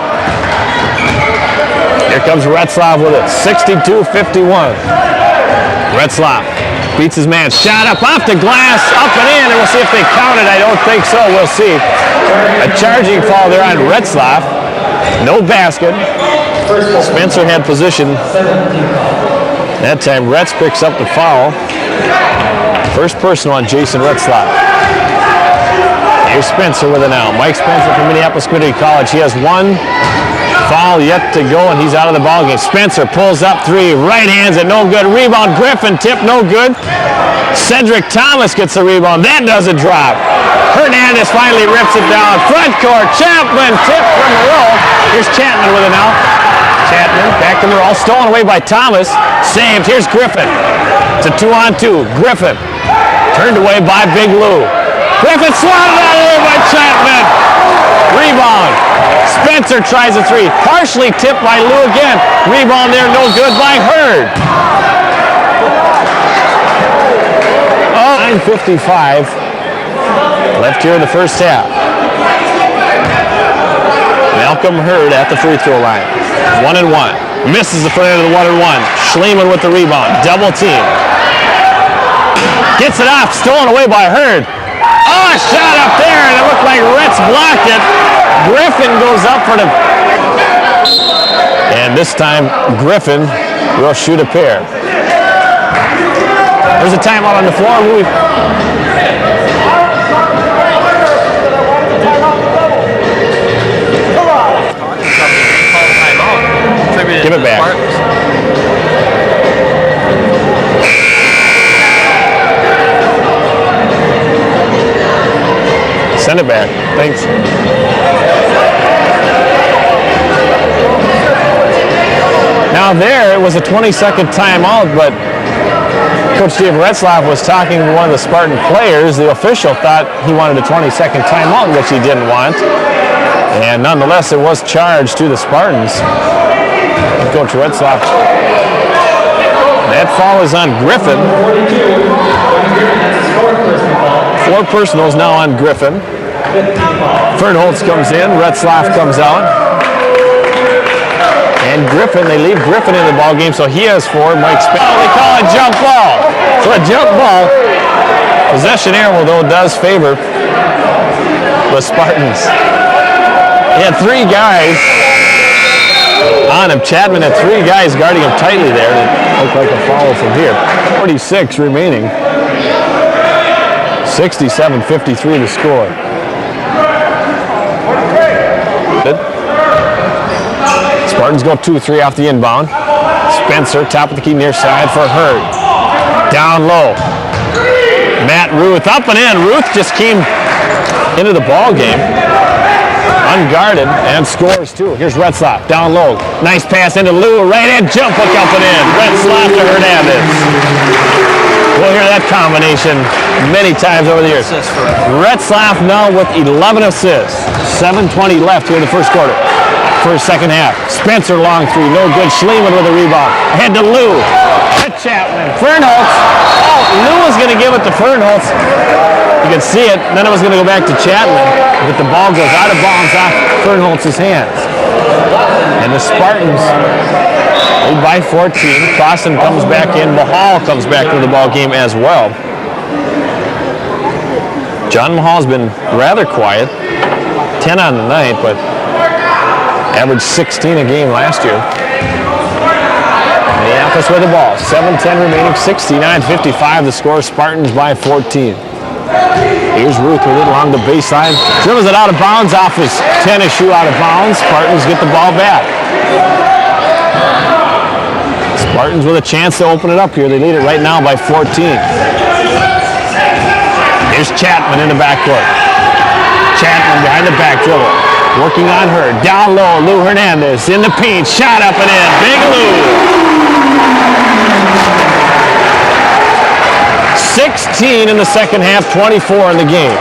Here comes Retzlaff with it, 62-51. Retzlaff beats his man, shot up off the glass, up and in, and we'll see if they count it. I don't think so, we'll see. A charging foul there on Retzlaff. No basket. Spencer had position. That time, Retz picks up the foul. First personal on Jason Retzlaff. Here's Spencer with it now. Mike Spencer from Minneapolis Community College. He has 1 foul yet to go, and he's out of the ballgame. Spencer pulls up 3. Right hands it, no good. Rebound, Griffin, tip, no good. Cedric Thomas gets the rebound. That doesn't drop. Hernandez finally rips it down. Front court, Chapman, tip from Moreau. Here's Chapman with it now. Chapman, back to Moreau, stolen away by Thomas. Saved, here's Griffin. It's a 2-on-2. Griffin, turned away by Big Lou. Griffin swatted out of there by Chapman. Rebound. Spencer tries a 3. Partially tipped by Lou again. Rebound there, no good by Hurd. 9:55 left here in the first half. Malcolm Hurd at the free throw line. 1-1. Misses the front end of the 1-1. Schliemann with the rebound. Double team. Gets it off. Stolen away by Hurd. Oh, a shot up there, and it looked like Retz blocked it. Griffin goes up for the... And this time, Griffin will shoot a pair. There's a timeout on the floor. Give it back. Send it back. Thanks. Now there, it was a 20-second timeout, but Coach Dave Retzlaff was talking to one of the Spartan players. The official thought he wanted a 20-second timeout, which he didn't want. And nonetheless, it was charged to the Spartans. Coach Retzlaff. That foul is on Griffin. 4 personals now on Griffin. Fernholz comes in. Retzlaff comes out. And Griffin, they leave Griffin in the ball game, so he has 4. Mike Spence. They call it jump ball. So a jump ball. Possession arrow, though, does favor the Spartans. He had 3 guys on him. Chapman had 3 guys guarding him tightly there. It looked like a foul from here. 46 remaining. 67-53 to score. Spartans go 2-3 off the inbound. Spencer, top of the key near side for Hurd. Down low. Matt Ruth up and in. Ruth just came into the ball game unguarded and scores too. Here's Retzlaff down low. Nice pass into Lou. Right hand jump hook up and in. Retzlaff to Hernandez. We'll hear that combination many times over the years. Retzlaff now with 11 assists. 7:20 left here in the first quarter. First second half. Spencer long 3. No good. Schliemann with a rebound. Ahead to Lou. To Chapman. Fernholz. Oh, Lou was going to give it to Fernholz. You can see it. Then it was going to go back to Chapman. But the ball goes out of bounds off Fernholz's hands. And the Spartans lead by 14. Clausen comes back in. Mahal comes back to the ball game as well. John Mahal's been rather quiet. 10 on the night, but averaged 16 a game last year. Minneapolis with the ball. 7:10 remaining. 69-55 the score. Spartans by 14. Here's Ruth with it along the baseline. Dribbles it out of bounds off his tennis shoe out of bounds. Spartans get the ball back. Spartans with a chance to open it up here. They lead it right now by 14. Here's Chapman in the backcourt. Chapman behind the back dribble. Working on her. Down low, Lou Hernandez in the paint. Shot up and in. Big Lou. 16 in the second half, 24 in the game.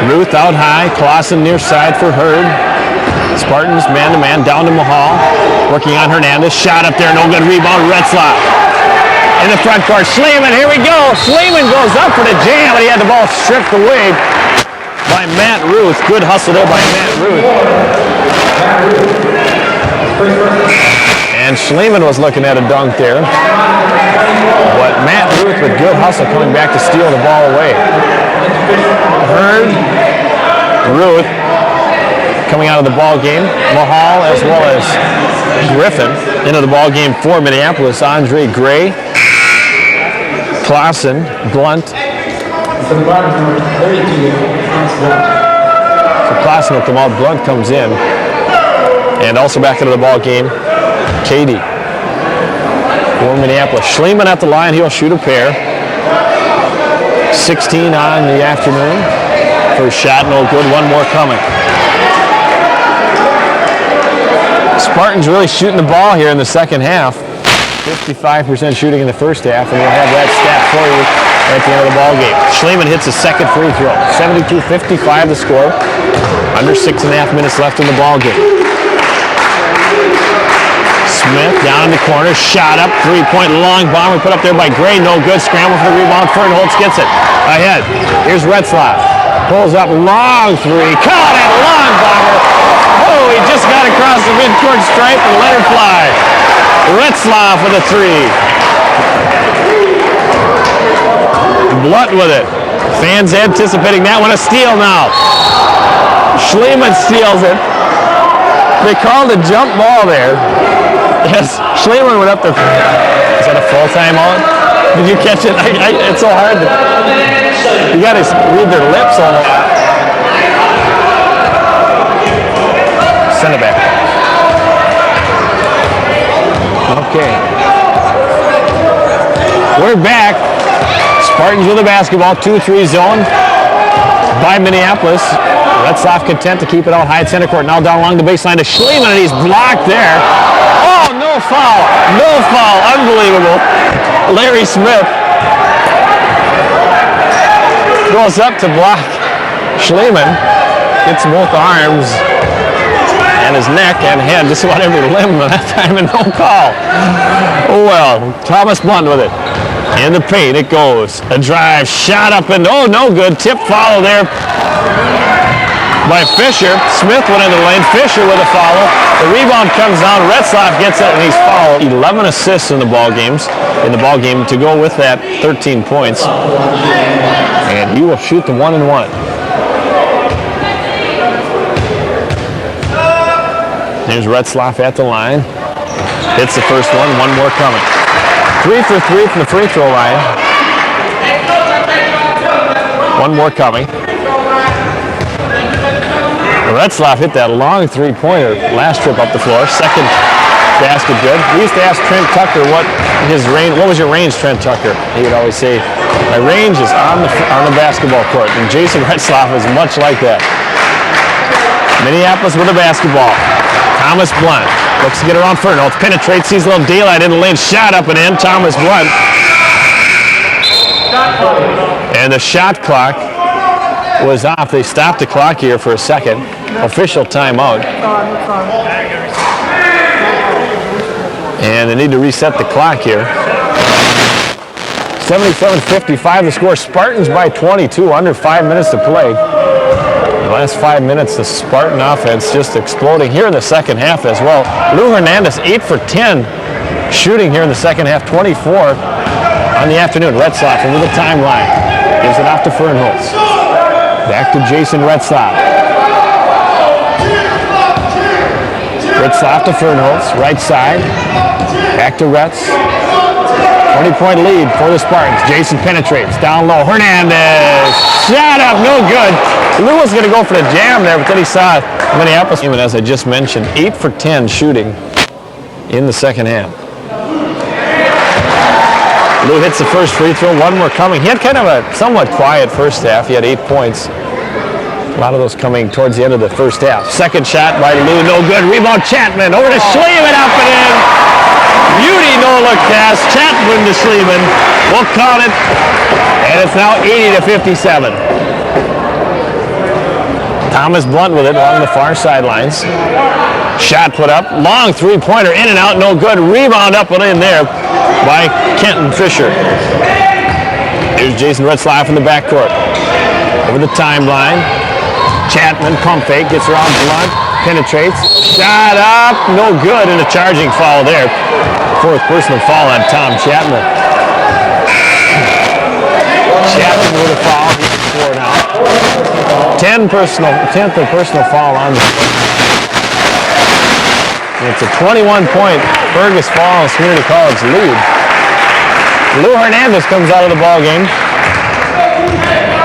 Ruth out high. Clausen near side for Hurd. Spartans man-to-man down to Mahal. Working on Hernandez. Shot up there. No good rebound. Retzlaff. In the front court. Schliemann. Here we go. Schliemann goes up for the jam, but he had the ball stripped away by Matt Ruth. Good hustle there by Matt Ruth. And Schliemann was looking at a dunk there. But Matt Ruth with good hustle coming back to steal the ball away. Hurd, Ruth coming out of the ball game. Mahal as well as Griffin into the ball game for Minneapolis. Andre Gray, Clausen, Blunt. So Clausen will come out. Blunt comes in. And also back into the ball game, Katie for Minneapolis. Schliemann at the line. He'll shoot a pair. 16 on the afternoon. First shot, no good. One more coming. Spartans really shooting the ball here in the second half. 55% shooting in the first half, and we'll have that stat for you at the end of the ball game. Schliemann hits a second free throw. 72-55 the score. Under 6.5 minutes left in the ball game. Smith down in the corner, shot up, 3-point long bomber put up there by Gray, no good. Scramble for the rebound. Fernholz gets it ahead. Here's Retzlaff. Pulls up, long 3. Caught it, long bomber. Oh, he just got across the midcourt stripe and let her fly. Retzlaff with a three. Blunt with it. Fans anticipating that one. A steal now. Schliemann steals it. They called a jump ball there. Yes, Schliemann went up there. Is that a full timeout? Did you catch it? It's so hard. You got to read their lips on it. Send it back. Okay. We're back. Spartans with the basketball. 2-3 zone by Minneapolis. Retzlaff content to keep it out high at center court. Now down along the baseline to Schliemann, and he's blocked there. Oh, no foul. No foul. Unbelievable. Larry Smith goes up to block Schliemann. Gets both arms and his neck and head, just about every limb that time, and no call. Oh well, Thomas Blunt with it. In the paint it goes. A drive, shot up and oh, no good. Tip follow there by Fisher. Smith went into the lane. Fisher with a follow. The rebound comes down. Retzlaff gets it and he's fouled. 11 assists in the ball game to go with that 13 points. And he will shoot the 1-and-1. There's Retzlaff at the line. Hits the first one. One more coming. 3 for 3 from the free throw line. One more coming. Retzlaff hit that long three-pointer last trip up the floor. Second basket good. We used to ask Trent Tucker what was your range, Trent Tucker? He would always say, my range is on the basketball court. And Jason Retzlaff is much like that. Minneapolis with the basketball. Thomas Blunt looks to get around Fernholz. Penetrates, sees a little daylight in the lane. Shot up and in. Thomas Blunt. And the shot clock was off. They stopped the clock here for a second. Official timeout. And they need to reset the clock here. 77-55 the score. Spartans by 22, under 5 minutes to play. The last 5 minutes, the Spartan offense just exploding here in the second half as well. Lou Hernandez, 8 for 10 shooting here in the second half, 24 on the afternoon. Retzlaff into the timeline. Gives it off to Fernholz. Back to Jason Retzlaff. Retzlaff to Fernholz, right side. Back to Retz. 20-point lead for the Spartans. Jason penetrates, down low. Hernandez, shot up, no good. Lou was going to go for the jam there, but then he saw Minneapolis. And as I just mentioned, 8 for 10 shooting in the second half. Lou hits the first free throw, one more coming. He had kind of a somewhat quiet first half. He had 8 points. A lot of those coming towards the end of the first half. Second shot by Lou, no good. Rebound Chapman, over to Schliemann, up and in. Beauty no-look pass, Chapman to Schliemann. We'll count it, and it's now 80-57. Thomas Blunt with it along the far sidelines. Shot put up, long three-pointer, in and out, no good. Rebound up and in there by Kenton Fisher. Here's Jason Retzlaff in the backcourt. Over the timeline. Chapman, pump fake, gets around Blunt, penetrates, shot up, no good, and a charging foul there. Fourth personal foul on Tom Chapman. Chapman with a foul, he's 4 now. 10th personal foul on the. It's a 21-point Fergus Falls Community College lead. Lou Hernandez comes out of the ball game.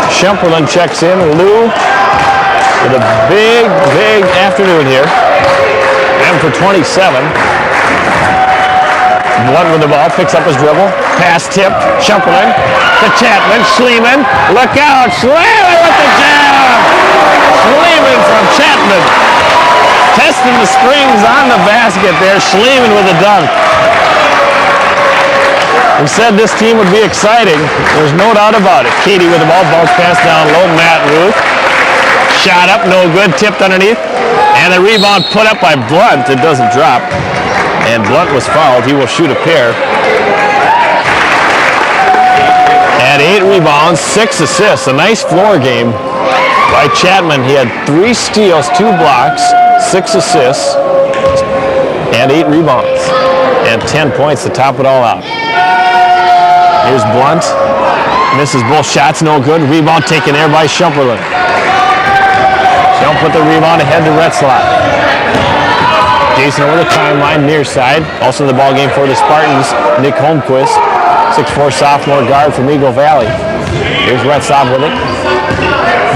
Schemperlin checks in. Lou with a big afternoon here. And for 27. Blunt with the ball, picks up his dribble. Pass tipped. Schemperlin to Chapman. Schliemann, look out. Schliemann with the jam. Schliemann from Chapman. Testing the springs on the basket there. Schliemann with a dunk. We said this team would be exciting. There's no doubt about it. Katie with the ball, bounce pass down low. Matt Ruth. Shot up, no good. Tipped underneath. And a rebound put up by Blunt. It doesn't drop. And Blunt was fouled. He will shoot a pair. At 8 rebounds, 6 assists. A nice floor game by Chapman. He had 3 steals, 2 blocks, 6 assists, and 8 rebounds, and 10 points to top it all out. Here's Blunt. Misses both shots, no good. Rebound taken there by Schumperlin. Schump put the rebound ahead to Retzlaff. Jason over the timeline, near side. Also in the ball game for the Spartans, Nick Holmquist, 6'4" sophomore guard from Eagle Valley. Here's Retzlaff with it.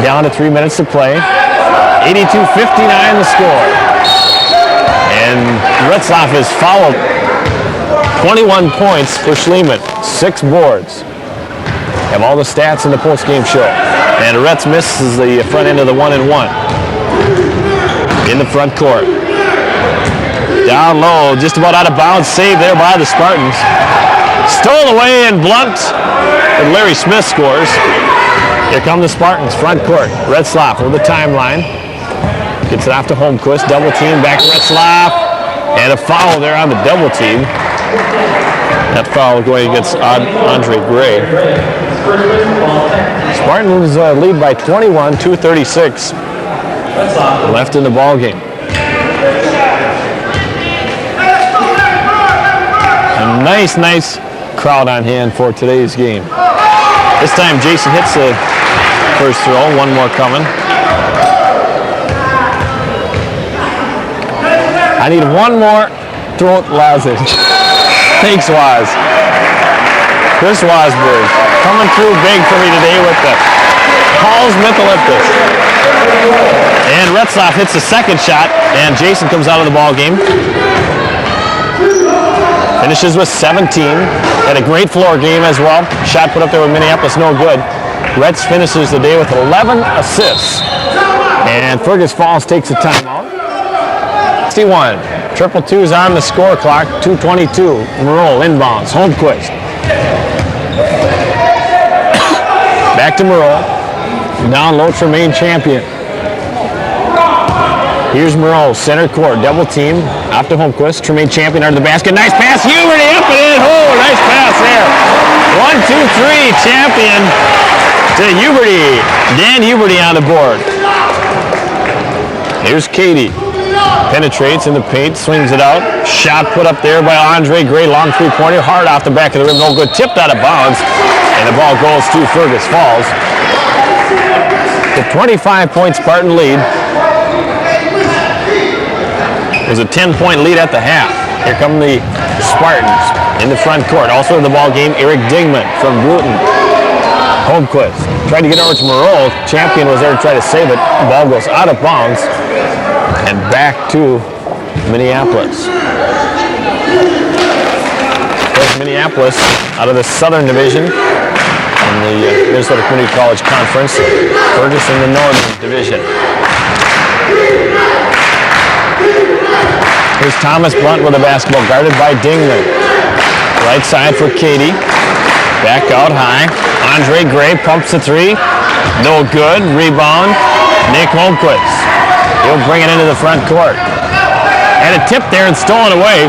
Down to 3 minutes to play. 82-59 the score. And Retzlaff has fouled 21 points for Schliemann, 6 boards. Have all the stats in the post-game show. And Retz misses the front end of the 1-and-1. In the front court. Down low, just about out of bounds, saved there by the Spartans. Stolen away and Blunt, and Larry Smith scores. Here come the Spartans, front court. Retzlaff with the timeline. Gets it off to Holmquist, double team, back to Retzlaff. And a foul there on the double team. That foul going against Andre Gray. Spartans lead by 21, 2:36 left in the ball game. A nice crowd on hand for today's game. This time Jason hits the first throw, one more coming. I need one more throat lozenge. Thanks, Waz. Chris Wasberg coming through big for me today with the Paul's Mytholyptus. And Retzlaff hits the second shot, and Jason comes out of the ball game. Finishes with 17. Had a great floor game as well. Shot put up there with Minneapolis, no good. Retz finishes the day with 11 assists. And Fergus Falls takes a timeout. 61. Triple twos on the score clock. 2:22. Merle inbounds. Holmquist. Back to Merle. Down low, Tremaine Champion. Here's Merle, center court, double team. Off to Holmquist. Tremaine Champion under the basket. Nice pass. Huberty up and in. Oh, nice pass there. 1-2-3. Champion to Huberty. Dan Huberty on the board. Here's Katie. Penetrates in the paint, swings it out. Shot put up there by Andre Gray, long three-pointer, hard off the back of the rim, no good. Tipped out of bounds, and the ball goes to Fergus Falls. The 25-point Spartan lead. It was a 10-point lead at the half. Here come the Spartans in the front court. Also in the ball game, Eric Dingman from Bruton. Holmquist tried to get over to Moreau. Champion was there to try to save it. The ball goes out of bounds and back to Minneapolis. There's Minneapolis out of the Southern Division in the Minnesota Community College Conference. Fergus in the Northern Division. Here's Thomas Blunt with a basketball, guarded by Dingman. Right side for Katie. Back out high. Andre Gray pumps the three. No good. Rebound. Nick Holmquist. He'll bring it into the front court. And a tip there and stolen away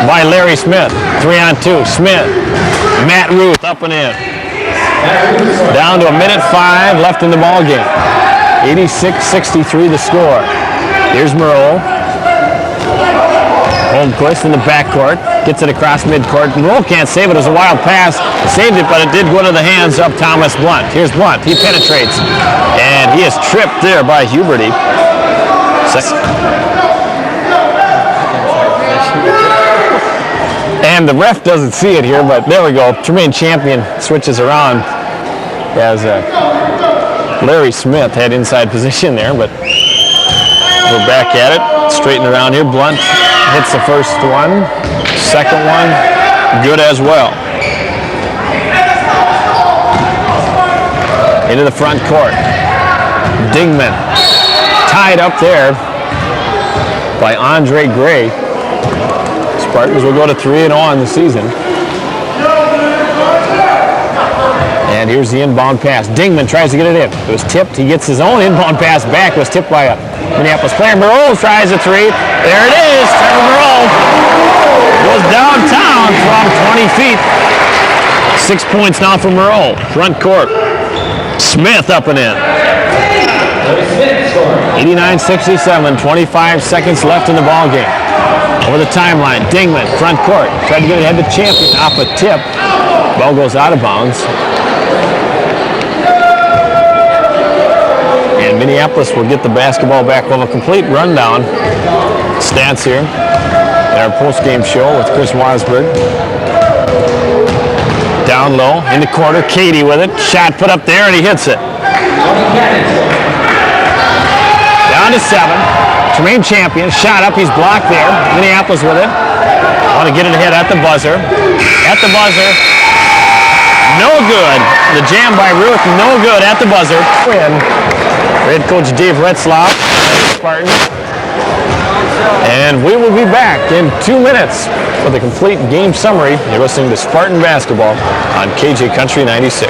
by Larry Smith. 3-on-2. Smith. Matt Ruth up and in. Down to 1:05 left in the ball game. 86-63 the score. Here's Moreau. Holmquist in the backcourt. Gets it across midcourt. Moreau can't save it. It was a wild pass. Saved it, but it did go into the hands of Thomas Blunt. Here's Blunt. He penetrates. And he is tripped there by Huberty. And the ref doesn't see it here, but there we go. Tremaine Champion switches around as Larry Smith had inside position there, but we're back at it. Straighten around here. Blunt hits the first one. Second one, good as well. Into the front court. Dingman tied up there by Andre Gray. Spartans will go to 3-0 on the season. And here's the inbound pass. Dingman tries to get it in. It was tipped. He gets his own inbound pass back. It was tipped by a Minneapolis player. Moreau tries a three. There it is. Trevor Moreau goes downtown from 20 feet. 6 points now for Moreau. Front court. Smith up and in. Smith scoring. 89-67, 25 seconds left in the ball game. Over the timeline, Dingman, front court, tried to get ahead to Champion off a tip. Ball goes out of bounds. And Minneapolis will get the basketball back. We'll have a complete rundown. Stats here in our post-game show with Chris Wasberg. Down low, in the corner, Katie with it. Shot put up there, and he hits it. Down to 7. Tremaine Champion, shot up, he's blocked there. Minneapolis with it. Want to get it ahead at the buzzer. At the buzzer. No good. The jam by Ruth, no good at the buzzer. Win. Head coach Dave Retzlaff, Spartans. And we will be back in 2 minutes with a complete game summary. You're listening to Spartan Basketball on KJ Country 96.